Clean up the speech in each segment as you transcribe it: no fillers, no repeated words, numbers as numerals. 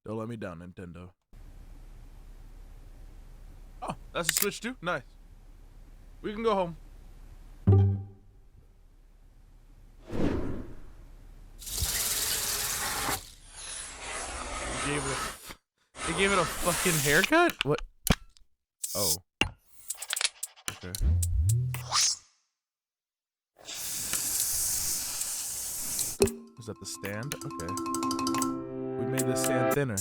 Don't let me down, Nintendo. Oh, that's a Switch too? Nice. We can go home. They gave it a fucking haircut? What? Oh. Okay. Is that the stand? Okay. We made the stand thinner.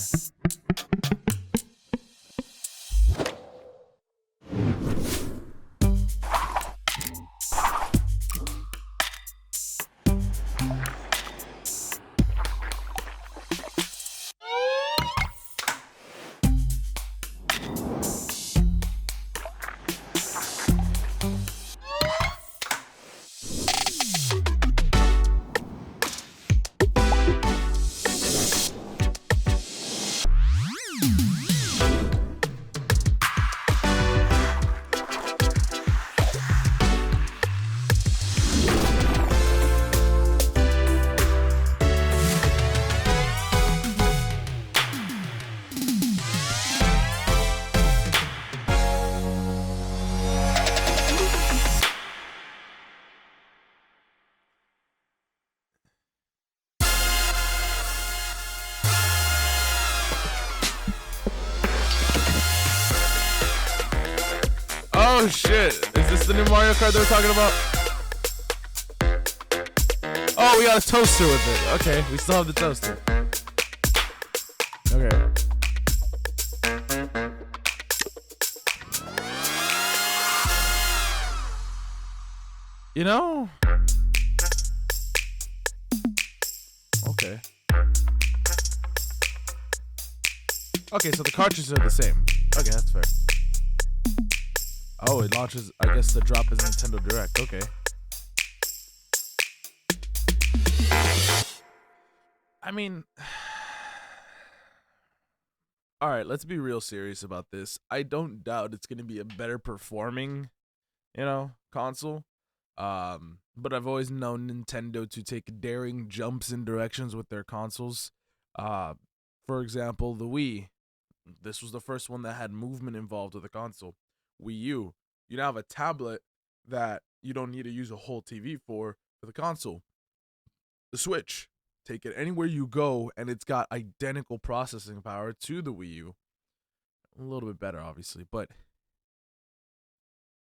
Oh shit! Is this the new Mario Kart they were talking about? Oh, we got a toaster with it. Okay, we still have the toaster. Okay. You know? Okay. Okay, so the cartridges are the same. Okay, that's fair. Oh, it launches. I guess the drop is Nintendo Direct. Okay. I mean, all right, let's be real serious about this. I don't doubt it's going to be a better performing, console. But I've always known Nintendo to take daring jumps in directions with their consoles. For example, the Wii. This was the first one that had movement involved with the console. Wii U, you now have a tablet that you don't need to use a whole TV for the console. The Switch, take it anywhere you go, and it's got identical processing power to the Wii U. A little bit better, obviously, but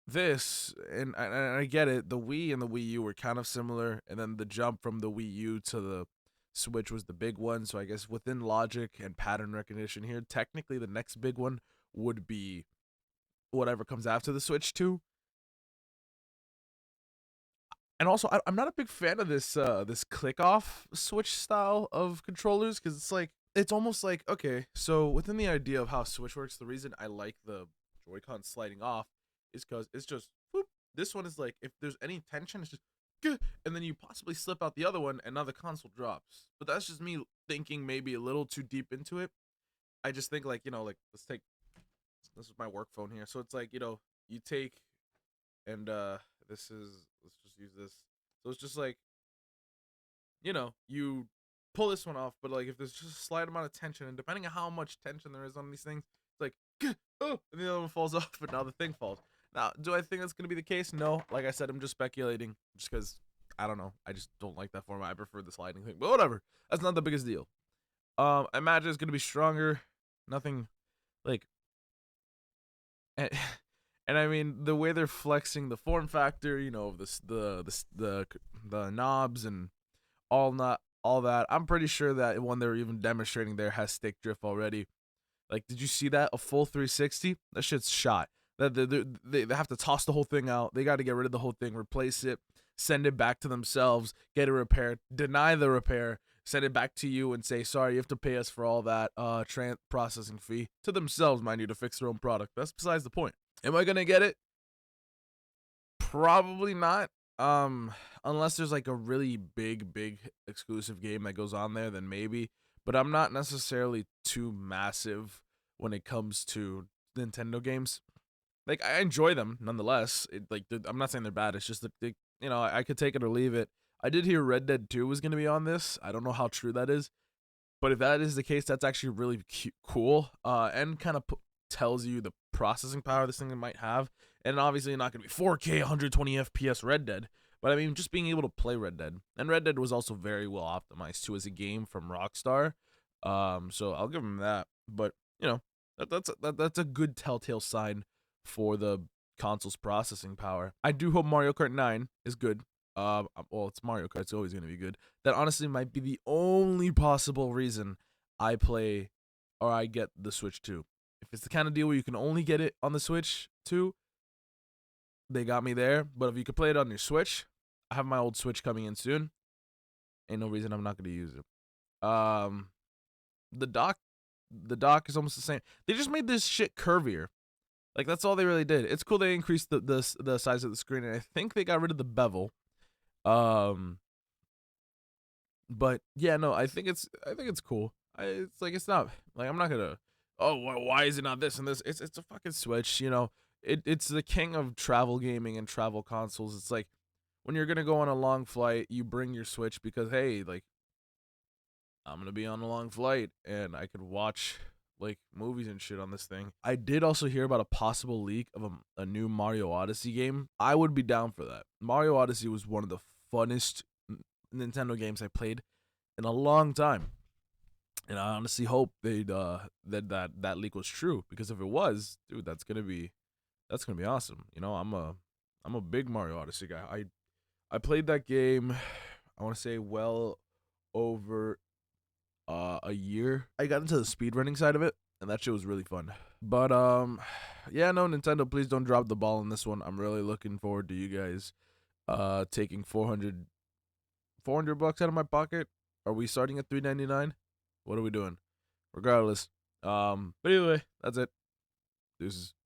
this, and I get it, the Wii and the Wii U were kind of similar, and then the jump from the Wii U to the Switch was the big one, so I guess within logic and pattern recognition here, technically the next big one would be whatever comes after the Switch 2. And also, I'm not a big fan of this click off Switch style of controllers because it's almost like, okay, so within the idea of how Switch works, the reason I like the Joy-Con sliding off is because it's just whoop. This one is like, if there's any tension, it's just gah, and then you possibly slip out the other one and now the console drops. But that's just me thinking maybe a little too deep into it. I just think like, let's take, this is my work phone here. So it's like, you take, and let's just use this. So it's just like, you pull this one off, but like if there's just a slight amount of tension, and depending on how much tension there is on these things, it's like, oh, and the other one falls off, but now the thing falls. Now, do I think that's gonna be the case? No. Like I said, I'm just speculating, just because I don't know. I just don't like that format. I prefer the sliding thing, but whatever. That's not the biggest deal. I imagine it's gonna be stronger. Nothing like. And I mean the way they're flexing the form factor, the knobs and all that. I'm pretty sure that one they're even demonstrating there has stick drift already. Like, did you see that? A full 360? That shit's shot. They have to toss the whole thing out. They got to get rid of the whole thing, replace it, send it back to themselves, get it repaired, deny the repair, send it back to you, and say, sorry, you have to pay us for all that processing fee to themselves, mind you, to fix their own product. That's besides the point. Am I gonna get it? Probably not. Unless there's like a really big exclusive game that goes on there, then maybe. But I'm not necessarily too massive when it comes to Nintendo games. Like, I enjoy them nonetheless. I'm not saying they're bad. It's just that I could take it or leave it. I did hear Red Dead 2 was gonna be on this. I don't know how true that is. But if that is the case, that's actually really cool, and kind of tells you the processing power this thing might have. And obviously, not going to be 4K, 120 FPS Red Dead, but I mean, just being able to play Red Dead. And Red Dead was also very well optimized too as a game from Rockstar. So I'll give them that. But you know, that's a good telltale sign for the console's processing power. I do hope Mario Kart 9 is good. Well, it's Mario Kart, it's always gonna be good. That honestly might be the only possible reason I play or I get the Switch 2. If it's the kind of deal where you can only get it on the Switch 2, they got me there. But if you could play it on your Switch, I have my old Switch coming in soon. Ain't no reason I'm not gonna use it. The dock is almost the same. They just made this shit curvier. Like that's all they really did. It's cool they increased the size of the screen, and I think they got rid of the bevel. But yeah, no, I think it's cool. It's like it's not like I'm not gonna. Oh, why is it not this and this? It's a fucking Switch, you know. It's the king of travel gaming and travel consoles. It's like when you're gonna go on a long flight, you bring your Switch because hey, like I'm gonna be on a long flight and I could watch like movies and shit on this thing. I did also hear about a possible leak of a new Mario Odyssey game. I would be down for that. Mario Odyssey was one of the funnest Nintendo games I played in a long time. And I honestly hope they'd that leak was true, because if it was, dude, that's gonna be awesome. You know, I'm a big Mario Odyssey guy. I played that game, I want to say well over a year. I got into the speedrunning side of it, and that shit was really fun. But yeah, no, Nintendo, please don't drop the ball on this one. I'm really looking forward to you guys taking 400 bucks out of my pocket. Are we starting at $3.99? What are we doing? Regardless. But anyway, that's it. Deuces.